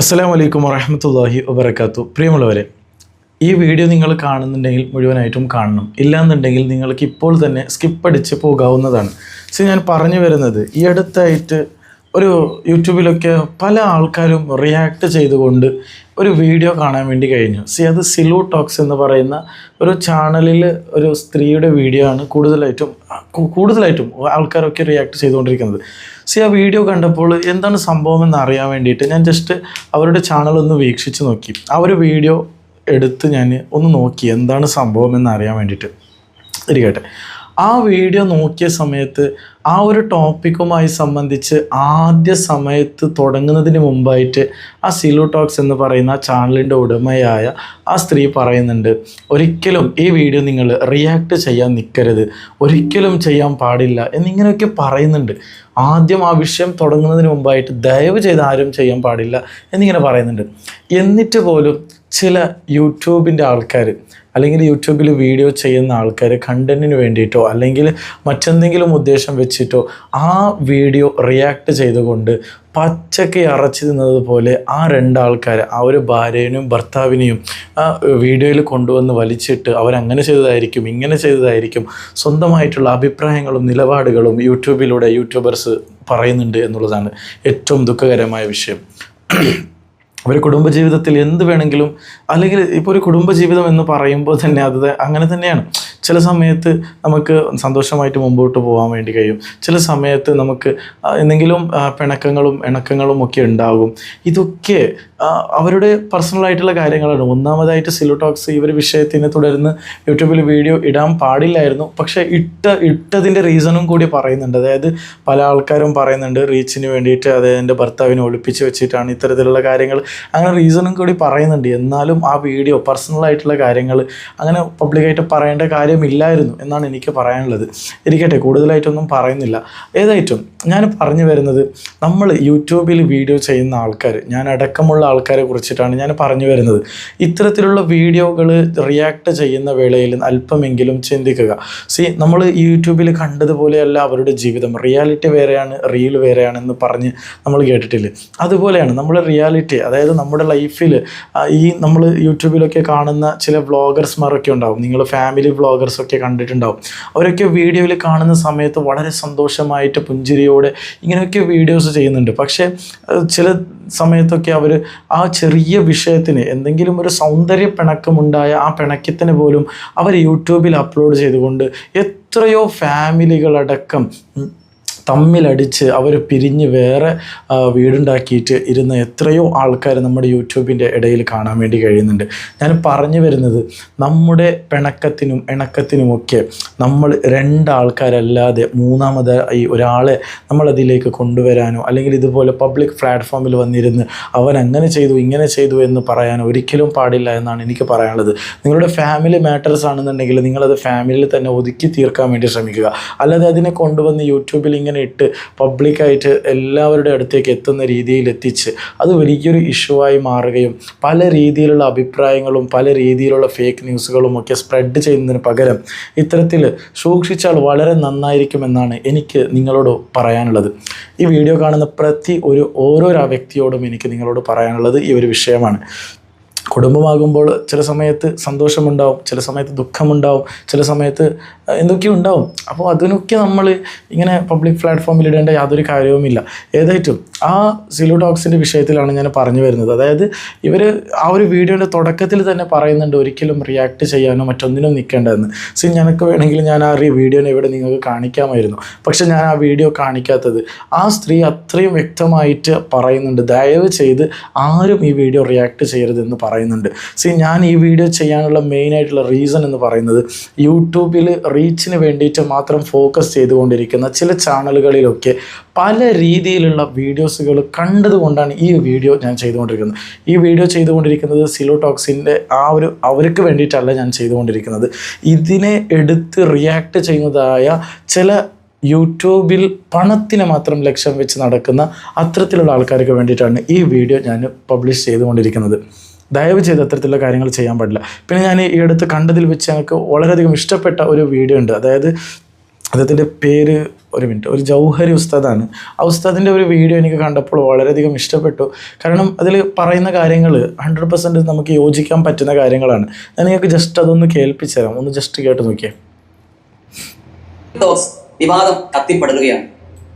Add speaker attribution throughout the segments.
Speaker 1: അസ്സലാമു അലൈക്കും വറഹ്മത്തുള്ളാഹി വബറകാതുഹു. പ്രിയമുള്ളവരെ, ഈ വീഡിയോ നിങ്ങൾ കാണുന്നുണ്ടെങ്കിൽ മുഴുവനായിട്ടും കാണണം. ഇല്ലാന്നുണ്ടെങ്കിൽ നിങ്ങൾക്ക് ഇപ്പോൾ തന്നെ സ്കിപ്പ് അടിച്ച് പോകാവുന്നതാണ്. ഞാൻ പറഞ്ഞു വരുന്നത്, ഈ അടുത്തായിട്ട് ഒരു യൂട്യൂബിലൊക്കെ പല ആൾക്കാരും റിയാക്ട് ചെയ്തുകൊണ്ട് ഒരു വീഡിയോ കാണാൻ വേണ്ടി കഴിഞ്ഞു. അത് സിലു ടോക്സ് എന്ന് പറയുന്ന ഒരു ചാനലിൽ ഒരു സ്ത്രീയുടെ വീഡിയോ ആണ് കൂടുതലായിട്ടും ആൾക്കാരൊക്കെ റിയാക്ട് ചെയ്തുകൊണ്ടിരിക്കുന്നത്. ആ വീഡിയോ കണ്ടപ്പോൾ എന്താണ് സംഭവം എന്ന് അറിയാൻ വേണ്ടിയിട്ട് ഞാൻ ജസ്റ്റ് അവരുടെ ചാനലൊന്ന് വീക്ഷിച്ച് നോക്കി. ആ ഒരു വീഡിയോ എടുത്ത് ഞാൻ ഒന്ന് നോക്കി എന്താണ് സംഭവം എന്ന് അറിയാൻ വേണ്ടിയിട്ട്. ഇരിക്കട്ടെ, ആ വീഡിയോ നോക്കിയ സമയത്ത് ആ ഒരു ടോപ്പിക്കുമായി സംബന്ധിച്ച് ആദ്യ സമയത്ത് തുടങ്ങുന്നതിന് മുമ്പായിട്ട് ആ സിലു ടോക്സ് എന്ന് പറയുന്ന ചാനലിൻ്റെ ഉടമയായ ആ സ്ത്രീ പറയുന്നുണ്ട്, ഒരിക്കലും ഈ വീഡിയോ നിങ്ങൾ റിയാക്ട് ചെയ്യാൻ നിൽക്കരുത്, ഒരിക്കലും ചെയ്യാൻ പാടില്ല എന്നിങ്ങനെയൊക്കെ പറയുന്നുണ്ട്. ആദ്യം ആ വിഷയം തുടങ്ങുന്നതിന് മുമ്പായിട്ട് ദയവ് ചെയ്ത് ആരും ചെയ്യാൻ പാടില്ല എന്നിങ്ങനെ പറയുന്നുണ്ട്. എന്നിട്ട് പോലും ചില യൂട്യൂബിൻ്റെ ആൾക്കാർ അല്ലെങ്കിൽ യൂട്യൂബിൽ വീഡിയോ ചെയ്യുന്ന ആൾക്കാർ കണ്ടൻറ്റിന് വേണ്ടിയിട്ടോ അല്ലെങ്കിൽ മറ്റെന്തെങ്കിലും ഉദ്ദേശം വെച്ചിട്ടോ ആ വീഡിയോ റിയാക്ട് ചെയ്തുകൊണ്ട് പച്ചക്ക് അറച്ചു തിന്നത് പോലെ ആ രണ്ടാൾക്കാർ, ആ ഒരു ഭാര്യനെയും ഭർത്താവിനെയും ആ വീഡിയോയിൽ കൊണ്ടുവന്ന് വലിച്ചിട്ട് അവരങ്ങനെ ചെയ്തതായിരിക്കും ഇങ്ങനെ ചെയ്തതായിരിക്കും സ്വന്തമായിട്ടുള്ള അഭിപ്രായങ്ങളും നിലപാടുകളും യൂട്യൂബേഴ്സ് പറയുന്നുണ്ട് എന്നുള്ളതാണ് ഏറ്റവും ദുഃഖകരമായ വിഷയം. അവർ കുടുംബജീവിതത്തിൽ എന്ത് വേണമെങ്കിലും, അല്ലെങ്കിൽ ഇപ്പോൾ ഒരു കുടുംബജീവിതം എന്ന് പറയുമ്പോൾ തന്നെ അത് അങ്ങനെ തന്നെയാണ്. ചില സമയത്ത് നമുക്ക് സന്തോഷമായിട്ട് മുമ്പോട്ട് പോകാൻ വേണ്ടി കഴിയും, ചില സമയത്ത് നമുക്ക് എന്തെങ്കിലും ഇണക്കങ്ങളും ഒക്കെ ഉണ്ടാകും. ഇതൊക്കെ അവരുടെ പേഴ്സണലായിട്ടുള്ള കാര്യങ്ങളാണ്. ഒന്നാമതായിട്ട് സിലു ടോക്സ് ഈ ഒരു വിഷയത്തിനെ തുടർന്ന് യൂട്യൂബിൽ വീഡിയോ ഇടാൻ പാടില്ലായിരുന്നു, പക്ഷേ ഇട്ടതിൻ്റെ റീസണും കൂടി പറയുന്നുണ്ട്. അതായത് പല ആൾക്കാരും പറയുന്നുണ്ട് റീച്ചിന് വേണ്ടിയിട്ട് എൻ്റെ ഭർത്താവിനെ ഒളിപ്പിച്ച് വെച്ചിട്ടാണ് ഇത്തരത്തിലുള്ള കാര്യങ്ങൾ, അങ്ങനെ റീസണും കൂടി പറയുന്നുണ്ട്. എന്നാലും ആ വീഡിയോ പേഴ്സണലായിട്ടുള്ള കാര്യങ്ങൾ അങ്ങനെ പബ്ലിക്കായിട്ട് പറയേണ്ട കാര്യമില്ലായിരുന്നു എന്നാണ് എനിക്ക് പറയാനുള്ളത്. ഇരിക്കട്ടെ, കൂടുതലായിട്ടൊന്നും പറയുന്നില്ല. ഏതായിട്ടും ഞാൻ പറഞ്ഞു വരുന്നത്, നമ്മൾ യൂട്യൂബിൽ വീഡിയോ ചെയ്യുന്ന ആൾക്കാർ, ഞാൻ അടക്കമുള്ള ആൾക്കാരെ കുറിച്ചിട്ടാണ് ഞാൻ പറഞ്ഞു വരുന്നത്. ഇത്തരത്തിലുള്ള വീഡിയോകൾ റിയാക്ട് ചെയ്യുന്ന വേളയിൽ അല്പമെങ്കിലും ചിന്തിക്കുക. നമ്മൾ യൂട്യൂബിൽ കണ്ടതുപോലെയല്ല അവരുടെ ജീവിതം. റിയാലിറ്റി വേറെയാണ്, റീൽ വേറെയാണെന്ന് പറഞ്ഞ് നമ്മൾ കേട്ടിട്ടില്ലേ? അതുപോലെയാണ് നമ്മുടെ റിയാലിറ്റി. അതായത് നമ്മുടെ ലൈഫിൽ നമ്മൾ യൂട്യൂബിലൊക്കെ കാണുന്ന ചില വ്ളോഗേഴ്സ്മാരൊക്കെ ഉണ്ടാവും, നിങ്ങൾ ഫാമിലി വ്ളോഗേഴ്സൊക്കെ കണ്ടിട്ടുണ്ടാവും. അവരൊക്കെ വീഡിയോയിൽ കാണുന്ന സമയത്ത് വളരെ സന്തോഷമായിട്ട് പുഞ്ചിരിയോടെ ഇങ്ങനെയൊക്കെ വീഡിയോസ് ചെയ്യുന്നുണ്ട്. പക്ഷേ ചില സമയത്തൊക്കെ അവർ ആ ചെറിയ വിഷയത്തിന് എന്തെങ്കിലും ഒരു സൗന്ദര്യ പിണക്കമുണ്ടായ ആ പിണക്കത്തിന് പോലും അവർ യൂട്യൂബിൽ അപ്ലോഡ് ചെയ്തുകൊണ്ട് എത്രയോ ഫാമിലികളടക്കം തമ്മിലടിച്ച് അവർ പിരിഞ്ഞ് വേറെ വീടുണ്ടാക്കിയിട്ട് ഇരുന്ന എത്രയോ ആൾക്കാർ നമ്മുടെ യൂട്യൂബിൻ്റെ ഇടയിൽ കാണാൻ വേണ്ടി കഴിയുന്നുണ്ട്. ഞാൻ പറഞ്ഞു വരുന്നത്, നമ്മുടെ പിണക്കത്തിനും ഇണക്കത്തിനുമൊക്കെ നമ്മൾ രണ്ടാൾക്കാരല്ലാതെ മൂന്നാമതായി ഒരാളെ നമ്മളതിലേക്ക് കൊണ്ടുവരാനോ അല്ലെങ്കിൽ ഇതുപോലെ പബ്ലിക് പ്ലാറ്റ്ഫോമിൽ വന്നിരുന്ന് അവൻ അങ്ങനെ ചെയ്തു ഇങ്ങനെ ചെയ്തു എന്ന് പറയാനോ ഒരിക്കലും പാടില്ല എന്നാണ് എനിക്ക് പറയാനുള്ളത്. നിങ്ങളുടെ ഫാമിലി മാറ്റേഴ്സ് ആണെന്നുണ്ടെങ്കിൽ നിങ്ങളത് ഫാമിലിയിൽ തന്നെ ഒതുക്കി തീർക്കാൻ വേണ്ടി ശ്രമിക്കുക. അല്ലാതെ അതിനെ കൊണ്ടുവന്ന് യൂട്യൂബിൽ ഇങ്ങനെ ഇട്ട് പബ്ലിക്കായിട്ട് എല്ലാവരുടെ അടുത്തേക്ക് എത്തുന്ന രീതിയിൽ എത്തിച്ച് അത് വലിയൊരു ഇഷ്യൂ ആയി മാറുകയും പല രീതിയിലുള്ള അഭിപ്രായങ്ങളും പല രീതിയിലുള്ള ഫേക്ക് ന്യൂസുകളും ഒക്കെ സ്പ്രെഡ് ചെയ്യുന്നതിന് പകരം ഇത്തരത്തിൽ സൂക്ഷിച്ചാൽ വളരെ നന്നായിരിക്കുമെന്നാണ് എനിക്ക് നിങ്ങളോട് പറയാനുള്ളത്. ഈ വീഡിയോ കാണുന്ന ഓരോ വ്യക്തിയോടും എനിക്ക് നിങ്ങളോട് പറയാനുള്ളത് ഈ ഒരു വിഷയമാണ്. കുടുംബമാകുമ്പോൾ ചില സമയത്ത് സന്തോഷമുണ്ടാവും, ചില സമയത്ത് ദുഃഖമുണ്ടാവും, ചില സമയത്ത് എന്തൊക്കെയോ ഉണ്ടാവും. അപ്പോൾ അതിനൊക്കെ നമ്മൾ ഇങ്ങനെ പബ്ലിക് പ്ലാറ്റ്ഫോമിൽ ഇടേണ്ട യാതൊരു കാര്യവുമില്ല. ഏതായിട്ടും ആ സിലു ടോക്സിൻ്റെ വിഷയത്തിലാണ് ഞാൻ പറഞ്ഞു വരുന്നത്. അതായത് ഇവർ ആ ഒരു വീഡിയോൻ്റെ തുടക്കത്തിൽ തന്നെ പറയുന്നുണ്ട് ഒരിക്കലും റിയാക്ട് ചെയ്യാനോ മറ്റൊന്നിനും നിൽക്കേണ്ടതെന്ന്. ഞങ്ങൾക്ക് വേണമെങ്കിൽ ഞാൻ ആ വീഡിയോനെ ഇവിടെ നിങ്ങൾക്ക് കാണിക്കാമായിരുന്നു, പക്ഷെ ഞാൻ ആ വീഡിയോ കാണിക്കാത്തത് ആ സ്ത്രീ അത്രയും വ്യക്തമായിട്ട് പറയുന്നുണ്ട്, ദയവ് ചെയ്ത് ആരും ഈ വീഡിയോ റിയാക്ട് ചെയ്യരുതെന്ന് പറയുന്നുണ്ട്. ഞാൻ ഈ വീഡിയോ ചെയ്യാനുള്ള മെയിനായിട്ടുള്ള റീസൺ എന്ന് പറയുന്നത്, യൂട്യൂബിൽ റീച്ചിന് വേണ്ടിയിട്ട് മാത്രം ഫോക്കസ് ചെയ്തുകൊണ്ടിരിക്കുന്ന ചില ചാനലുകളിലൊക്കെ പല രീതിയിലുള്ള വീഡിയോസുകൾ കണ്ടതുകൊണ്ടാണ് ഈ വീഡിയോ ഞാൻ ചെയ്തുകൊണ്ടിരിക്കുന്നത്. ഈ വീഡിയോ ചെയ്തുകൊണ്ടിരിക്കുന്നത് സിലു ടോക്സിൻ്റെ അവർക്ക് വേണ്ടിയിട്ടല്ല ഞാൻ ചെയ്തുകൊണ്ടിരിക്കുന്നത്. ഇതിനെ എടുത്ത് റിയാക്ട് ചെയ്യുന്നതായ ചില യൂട്യൂബിൽ പണത്തിന് മാത്രം ലക്ഷ്യം വെച്ച് നടക്കുന്ന അത്തരത്തിലുള്ള ആൾക്കാർക്ക് വേണ്ടിയിട്ടാണ് ഈ വീഡിയോ ഞാൻ പബ്ലിഷ് ചെയ്തുകൊണ്ടിരിക്കുന്നത്. ദയവ് ചെയ്ത് അത്തരത്തിലുള്ള കാര്യങ്ങൾ ചെയ്യാൻ പാടില്ല. പിന്നെ ഞാൻ ഈ അടുത്ത് കണ്ടതിൽ വെച്ച് എനിക്ക് വളരെയധികം ഇഷ്ടപ്പെട്ട ഒരു വീഡിയോ ഉണ്ട്. അതായത് അദ്ദേഹത്തിൻ്റെ പേര് ഒരു ജൗഹരി ഉസ്താദാണ്. ആ ഉസ്താദിൻ്റെ ഒരു വീഡിയോ എനിക്ക് കണ്ടപ്പോൾ വളരെയധികം ഇഷ്ടപ്പെട്ടു. കാരണം അതിൽ പറയുന്ന കാര്യങ്ങൾ 100% നമുക്ക് യോജിക്കാൻ പറ്റുന്ന കാര്യങ്ങളാണ്. ഞാൻ നിങ്ങൾക്ക് ജസ്റ്റ് അതൊന്ന് കേൾപ്പിച്ചു തരാം, ഒന്ന് ജസ്റ്റ് കേട്ട് നോക്കിയേ.
Speaker 2: വിവാദം കത്തിപ്പടരുകയാണ്.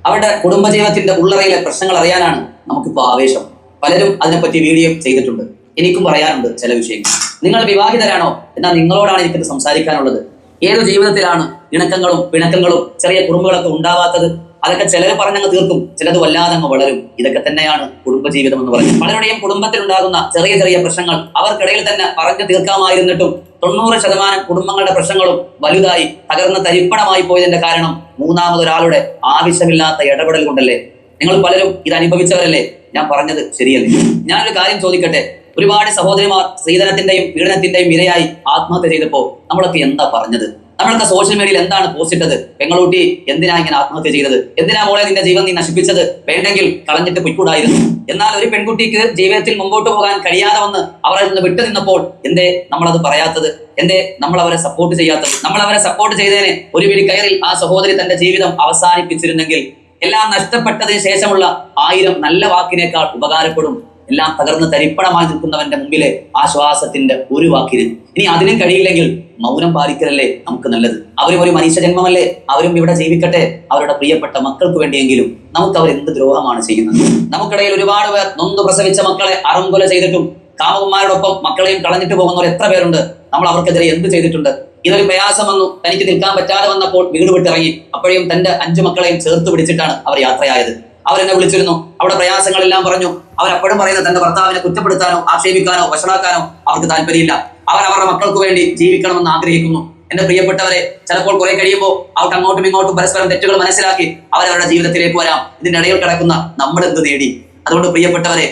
Speaker 2: അവരുടെ കുടുംബജീവിതത്തിന്റെ ഉള്ളറയിലെ പ്രശ്നങ്ങൾ അറിയാനാണ് നമുക്കിപ്പോൾ ആവേശം. പലരും അതിനെപ്പറ്റി വീഡിയോ ചെയ്തിട്ടുണ്ട്. എനിക്കും പറയാനുണ്ട് ചില വിഷയങ്ങൾ. നിങ്ങൾ വിവാഹിതരാണോ എന്നാൽ നിങ്ങളോടാണ് എനിക്കത് സംസാരിക്കാനുള്ളത്. ഏതു ജീവിതത്തിലാണ് ഇണക്കങ്ങളും പിണക്കങ്ങളും ചെറിയ കുറുമ്പുകളൊക്കെ ഉണ്ടാവാത്തത്? അതൊക്കെ ചിലർ പറഞ്ഞങ്ങ് തീർക്കും, ചിലത് വല്ലാതങ്ങ് വളരും. ഇതൊക്കെ തന്നെയാണ് കുടുംബജീവിതം എന്ന് പറയുന്നത്. പലരുടെയും കുടുംബത്തിലുണ്ടാകുന്ന ചെറിയ ചെറിയ പ്രശ്നങ്ങൾ അവർക്കിടയിൽ തന്നെ പറഞ്ഞു തീർക്കാമായിരുന്നിട്ടും 90% കുടുംബങ്ങളുടെ പ്രശ്നങ്ങളും വലുതായി തകർന്ന് തരിപ്പണമായി പോയതിന്റെ കാരണം മൂന്നാമതൊരാളുടെ ആവശ്യമില്ലാത്ത ഇടപെടൽ കൊണ്ടല്ലേ? നിങ്ങൾ പലരും ഇത് അനുഭവിച്ചവരല്ലേ? ഞാൻ പറഞ്ഞത് ശരിയല്ലേ? ഞാനൊരു കാര്യം ചോദിക്കട്ടെ. ഒരുപാട് സഹോദരിമാർ സ്ത്രീധനത്തിന്റെയും പീഡനത്തിന്റെയും ഇരയായി ആത്മഹത്യ ചെയ്തപ്പോൾ നമ്മളൊക്കെ എന്താ പറഞ്ഞത്? നമ്മളൊക്കെ സോഷ്യൽ മീഡിയയിൽ എന്താണ് പോസ്റ്റ് ഇട്ടത്? പെങ്ങളൂട്ടി എന്തിനാ ഇങ്ങനെ ആത്മഹത്യ ചെയ്തത്? എന്തിനാ മോളെ നിന്റെ ജീവൻ നീ നശിപ്പിച്ചത്? വേണ്ടെങ്കിൽ കളഞ്ഞിട്ട് പൊയ്ക്കൂടായിരുന്നു. എന്നാൽ ഒരു പെൺകുട്ടിക്ക് ജീവിതത്തിൽ മുമ്പോട്ട് പോകാൻ കഴിയാതെ വന്ന് അവർ നിന്ന് വിട്ടു നിന്നപ്പോൾ എന്തേ നമ്മളത് പറയാത്തത്? എന്തേ നമ്മൾ അവരെ സപ്പോർട്ട് ചെയ്യാത്തത്? നമ്മൾ അവരെ സപ്പോർട്ട് ചെയ്തതിന് ഒരു പിടി കയറിൽ ആ സഹോദരി തന്റെ ജീവിതം അവസാനിപ്പിച്ചിരുന്നെങ്കിൽ എല്ലാം നഷ്ടപ്പെട്ടതിന് ശേഷമുള്ള 1000 നല്ല വാക്കിനേക്കാൾ ഉപകാരപ്പെടും എല്ലാം തകർന്ന് തരിപ്പണമായി നിൽക്കുന്നവന്റെ മുമ്പിലെ ആശ്വാസത്തിന്റെ ഒരു വാക്കിന്. ഇനി അതിനും കഴിയില്ലെങ്കിൽ മൗനം പാലിക്കലല്ലേ നമുക്ക് നല്ലത്. അവരും ഒരു മനുഷ്യ ജന്മമല്ലേ, അവരും ഇവിടെ ജീവിക്കട്ടെ. അവരുടെ പ്രിയപ്പെട്ട മക്കൾക്ക് വേണ്ടിയെങ്കിലും. നമുക്ക് അവർ എന്ത് ദ്രോഹമാണ് ചെയ്യുന്നത്? നമുക്കിടയിൽ ഒരുപാട് പേർ നൊന്തു പ്രസവിച്ച മക്കളെ അറംകൊല ചെയ്തിട്ടും കാമുകന്മാരോടൊപ്പം മക്കളെയും കളഞ്ഞിട്ട് പോകുന്നവർ എത്ര പേരുണ്ട്? നമ്മൾ അവർക്കെതിരെ എന്ത് ചെയ്തിട്ടുണ്ട്? ഇതൊരു പ്രയാസം വന്നു, തനിക്ക് നിൽക്കാൻ പറ്റാതെ വന്നപ്പോൾ വീട് വിട്ടിറങ്ങി. അപ്പോഴും തന്റെ 5 മക്കളെയും ചേർത്ത് പിടിച്ചിട്ടാണ് അവർ യാത്രയായത്. അവരെന്നെ വിളിച്ചിരുന്നു, അവിടെ പ്രയാസങ്ങളെല്ലാം പറഞ്ഞു. അവരപ്പോഴും പറയുന്നത് തന്റെ ഭർത്താവിനെ കുറ്റപ്പെടുത്താനോ ആക്ഷേപിക്കാനോ വഷളാക്കാനോ അവർക്ക് താല്പര്യമില്ല. അവർ അവരുടെ മക്കൾക്ക് വേണ്ടി ജീവിക്കണമെന്ന് ആഗ്രഹിക്കുന്നു. എന്റെ പ്രിയപ്പെട്ടവരെ, ചിലപ്പോൾ കുറെ കഴിയുമ്പോൾ അവർക്ക് അങ്ങോട്ടും ഇങ്ങോട്ടും പരസ്പരം തെറ്റുകൾ മനസ്സിലാക്കി അവരവരുടെ ജീവിതത്തിലേക്ക് വരാം. ഇതിന്റെ ഇടയിൽ കിടക്കുന്ന നമ്മൾ എന്ത് നേടി? അതുകൊണ്ട് പ്രിയപ്പെട്ടവരെ,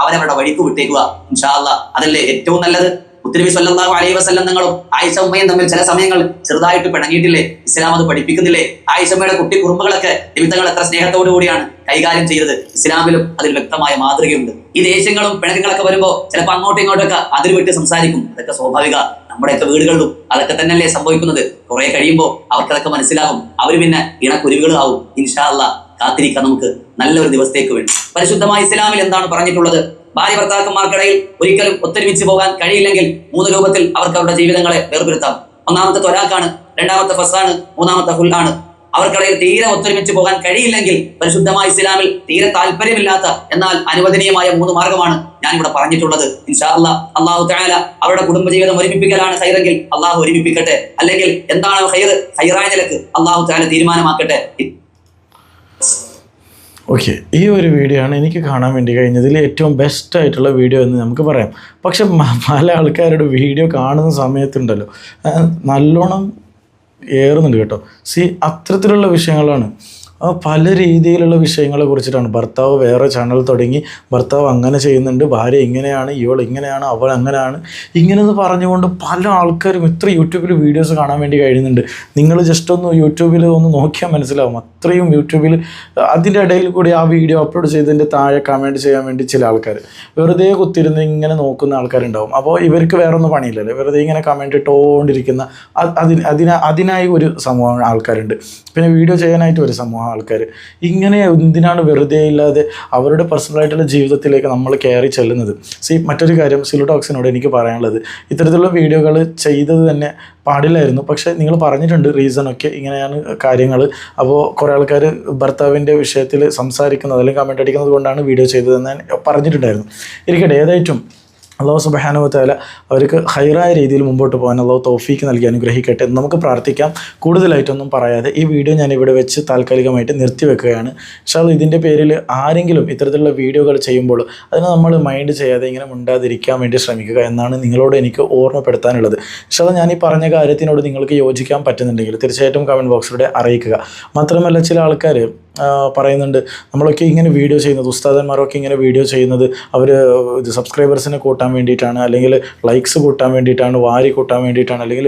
Speaker 2: അവരവരുടെ വഴിക്ക് വിട്ടേക്കുക. ഇൻഷാ അല്ലാഹ് അതല്ലേ ഏറ്റവും നല്ലത്. മുത്തുനബി സ്വല്ലല്ലാഹു അലൈഹി വസല്ലം തങ്ങളും ആയിഷ ഉമ്മയും തമ്മിൽ ചില സമയങ്ങൾ ചെറുതായിട്ട് പിണങ്ങിയിട്ടില്ലേ? ഇസ്ലാം അത് പഠിപ്പിക്കുന്നില്ലേ? ആയിഷമ്മയുടെ കുട്ടി കുറുമ്പുകളൊക്കെ നിമിത്തങ്ങൾ എത്ര സ്നേഹത്തോടു കൂടിയാണ് കൈകാര്യം ചെയ്തത്. ഇസ്ലാമിലും അതിൽ വ്യക്തമായ മാതൃകയുണ്ട്. ഈ ദേഷ്യങ്ങളും പിണക്കങ്ങളൊക്കെ വരുമ്പോൾ ചിലപ്പോൾ അങ്ങോട്ടും ഇങ്ങോട്ടൊക്കെ അതിര് വിട്ട് സംസാരിക്കും. അതൊക്കെ സ്വാഭാവിക. നമ്മുടെയൊക്കെ വീടുകളിലും അതൊക്കെ തന്നെയല്ലേ സംഭവിക്കുന്നത്. കുറെ കഴിയുമ്പോൾ അവർക്കതൊക്കെ മനസ്സിലാകും. അവർ പിന്നെ ഇണക്കുരുവികളാവും. ഇൻഷാ അല്ലാഹ് കാത്തിരിക്കാം നമുക്ക് നല്ലൊരു ദിവസത്തേക്ക് വേണ്ടി. പരിശുദ്ധമായ ഇസ്ലാമിൽ എന്താണ് പറഞ്ഞിട്ടുള്ളത്? ഭാര്യ ഭർത്താക്കന്മാർക്കിടയിൽ ഒരിക്കലും ഒത്തൊരുമിച്ച് പോകാൻ കഴിയില്ലെങ്കിൽ 3 രൂപത്തിൽ അവർക്ക് അവരുടെ ജീവിതങ്ങളെ വേർപെടുത്താം. ഒന്നാമത്തെ ത്വലാഖാണ്, രണ്ടാമത്തെ ഫസാണ്, മൂന്നാമത്തെ ഹുല്ലാണ്. അവർക്കിടയിൽ തീരെ ഒത്തൊരുമിച്ച് പോകാൻ കഴിയില്ലെങ്കിൽ പരിശുദ്ധമായ ഇസ്ലാമിൽ തീരെ താല്പര്യമില്ലാത്ത എന്നാൽ അനുവദനീയമായ 3 മാർഗമാണ് ഞാനിവിടെ പറഞ്ഞിട്ടുള്ളത്. ഇൻഷാ അല്ലാഹ് അല്ലാഹു തആല അവരുടെ കുടുംബജീവിതം ഒരുമിപ്പിക്കലാണ് ഖൈറെങ്കിൽ അല്ലാഹു ഒരുമിപ്പിക്കട്ടെ. അല്ലെങ്കിൽ എന്താണ് ഖൈറായ നിലക്ക് അല്ലാഹു തആല തീരുമാനമാക്കട്ടെ.
Speaker 1: ഓക്കെ, ഈ ഒരു വീഡിയോ ആണ് എനിക്ക് കാണാൻ വേണ്ടി കഴിഞ്ഞതിൽ ഏറ്റവും ബെസ്റ്റ് ആയിട്ടുള്ള വീഡിയോ എന്ന് നമുക്ക് പറയാം. പക്ഷെ പല ആൾക്കാരുടെ വീഡിയോ കാണുന്ന സമയത്തുണ്ടല്ലോ നല്ലോണം ഏറുന്നുണ്ട് കേട്ടോ. അത്തരത്തിലുള്ള വിഷയങ്ങളാണ്. പല രീതിയിലുള്ള വിഷയങ്ങളെ കുറിച്ചിട്ടാണ്. ഭർത്താവ് വേറെ ചാനൽ തുടങ്ങി, ഭർത്താവ് അങ്ങനെ ചെയ്യുന്നുണ്ട്, ഭാര്യ ഇങ്ങനെയാണ്, ഇവൾ ഇങ്ങനെയാണ്, അവൾ അങ്ങനെയാണ്, ഇങ്ങനെയെന്ന് പറഞ്ഞുകൊണ്ട് പല ആൾക്കാരും ഇത്ര യൂട്യൂബിൽ വീഡിയോസ് കാണാൻ വേണ്ടി കഴിയുന്നുണ്ട്. നിങ്ങൾ ജസ്റ്റ് ഒന്ന് യൂട്യൂബിൽ ഒന്ന് നോക്കിയാൽ മനസ്സിലാവും. അത്രയും യൂട്യൂബിൽ അതിൻ്റെ ഇടയിൽ കൂടി ആ വീഡിയോ അപ്ലോഡ് ചെയ്തതിൻ്റെ താഴെ കമൻറ്റ് ചെയ്യാൻ വേണ്ടി ചില ആൾക്കാർ വെറുതെ കുത്തിരുന്ന് ഇങ്ങനെ നോക്കുന്ന ആൾക്കാരുണ്ടാവും. അപ്പോൾ ഇവർക്ക് വേറെ ഒന്നും പണിയില്ലല്ലോ, വെറുതെ ഇങ്ങനെ കമൻറ്റ് ഇട്ടുകൊണ്ടിരിക്കുന്ന അതിനായി ഒരു സമൂഹം ആൾക്കാരുണ്ട്. പിന്നെ വീഡിയോ ചെയ്യാനായിട്ട് ഒരു സമൂഹം ആൾക്കാർ. ഇങ്ങനെ എന്തിനാണ് വെറുതെ ഇല്ലാതെ അവരുടെ പേഴ്സണലായിട്ടുള്ള ജീവിതത്തിലേക്ക് നമ്മൾ കയറി ചെല്ലുന്നത്? മറ്റൊരു കാര്യം സിലു ടോക്സിനോട് എനിക്ക് പറയാനുള്ളത്, ഇത്തരത്തിലുള്ള വീഡിയോകൾ ചെയ്തത് തന്നെ പാടില്ലായിരുന്നു. പക്ഷേ നിങ്ങൾ പറഞ്ഞിട്ടുണ്ട് റീസണൊക്കെ ഇങ്ങനെയാണ് കാര്യങ്ങൾ. അപ്പോൾ കുറേ ആൾക്കാർ ഭർത്താവിൻ്റെ വിഷയത്തിൽ സംസാരിക്കുന്നത് അല്ലെങ്കിൽ കമൻ്റ് അടിക്കുന്നത് കൊണ്ടാണ് വീഡിയോ ചെയ്തതെന്ന് പറഞ്ഞിട്ടുണ്ടായിരുന്നു. ഇരിക്കട്ടെ, ഏതായിട്ടും അല്ലാഹു സുബ്ഹാനഹു വ തആല അവർക്ക് ഹൈറായ രീതിയിൽ മുമ്പോട്ട് പോകാൻ അല്ലാഹു തൗഫീക്ക് നൽകി അനുഗ്രഹിക്കട്ടെ എന്ന് നമുക്ക് പ്രാർത്ഥിക്കാം. കൂടുതലായിട്ടൊന്നും പറയാതെ ഈ വീഡിയോ ഞാൻ ഇവിടെ വെച്ച് താൽക്കാലികമായിട്ട് നിർത്തിവെക്കുകയാണ്. ഇൻഷാ അല്ലാഹ് ഇതിൻ്റെ പേരിൽ ആരെങ്കിലും ഇത്തരത്തിലുള്ള വീഡിയോകൾ ചെയ്യുമ്പോൾ അതിനെ നമ്മൾ മൈൻഡ് ചെയ്യാതെ ഇങ്ങനെ മുണ്ടാതിരിക്കാൻ വേണ്ടി ശ്രമിക്കുക എന്നാണ് നിങ്ങളോട് എനിക്ക് ഓർമ്മപ്പെടുത്താനുള്ളത്. ഇൻഷാ അല്ലാഹ് ഞാൻ ഈ പറഞ്ഞ കാര്യത്തിനോട് നിങ്ങൾക്ക് യോജിക്കാൻ പറ്റുന്നുണ്ടെങ്കിൽ തീർച്ചയായിട്ടും കമൻറ്റ് ബോക്സിലൂടെ അറിയിക്കുക. മാത്രമല്ല ചില ആൾക്കാർ പറയുന്നുണ്ട് നമ്മളൊക്കെ ഇങ്ങനെ വീഡിയോ ചെയ്യുന്നത്, ഉസ്താദന്മാരൊക്കെ ഇങ്ങനെ വീഡിയോ ചെയ്യുന്നത് അവർ ഇത് സബ്സ്ക്രൈബേഴ്സിനെ കൂട്ടാൻ വേണ്ടിയിട്ടാണ്, അല്ലെങ്കിൽ ലൈക്സ് കൂട്ടാൻ വേണ്ടിയിട്ടാണ്, വാരി കൂട്ടാൻ വേണ്ടിയിട്ടാണ്, അല്ലെങ്കിൽ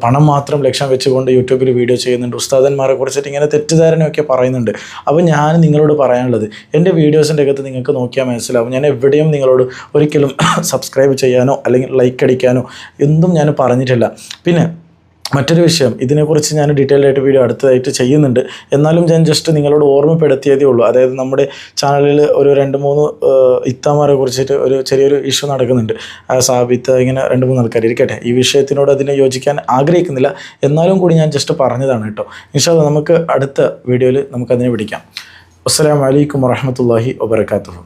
Speaker 1: പണം മാത്രം ലക്ഷ്യം വെച്ചുകൊണ്ട് യൂട്യൂബിൽ വീഡിയോ ചെയ്യുന്നുണ്ട്, ഉസ്താദന്മാരെ കുറിച്ചിട്ട് ഇങ്ങനെ തെറ്റിദ്ധാരണയൊക്കെ പറയുന്നുണ്ട്. അപ്പോൾ ഞാൻ നിങ്ങളോട് പറയാനുള്ളത്, എൻ്റെ വീഡിയോസിൻ്റെ അകത്ത് നിങ്ങൾക്ക് നോക്കിയാൽ മനസ്സിലാവും ഞാൻ എവിടെയും നിങ്ങളോട് ഒരിക്കലും സബ്സ്ക്രൈബ് ചെയ്യാനോ അല്ലെങ്കിൽ ലൈക്ക് അടിക്കാനോ എന്തും ഞാൻ പറഞ്ഞിട്ടില്ല. പിന്നെ മറ്റൊരു വിഷയം, ഇതിനെക്കുറിച്ച് ഞാൻ ഡീറ്റെയിൽഡ് ആയിട്ട് വീഡിയോ അടുത്തതായിട്ട് ചെയ്യുന്നുണ്ട്. എന്നാലും ഞാൻ ജസ്റ്റ് നിങ്ങളോട് ഓർമ്മപ്പെടുത്തിയതേ ഉള്ളൂ. അതായത് നമ്മുടെ ചാനലിൽ ഒരു 2-3 ഇത്താമാരെ കുറിച്ചിട്ട് ഒരു ചെറിയൊരു ഇഷ്യൂ നടക്കുന്നുണ്ട്. സാബിത്ത് ഇങ്ങനെ 2-3 ആൾക്കാർ ഇരിക്കട്ടെ, ഈ വിഷയത്തിനോട് അതിനെ യോജിക്കാൻ ആഗ്രഹിക്കുന്നില്ല. എന്നാലും കൂടി ഞാൻ ജസ്റ്റ് പറഞ്ഞതാണ് കേട്ടോ. ഇൻഷാ അല്ലാഹ് നമുക്ക് അടുത്ത വീഡിയോയിൽ നമുക്കതിനെ പിടിക്കാം. അസ്സലാമു അലൈക്കും വറഹ്മത്തുള്ളാഹി വബറകാതുഹു.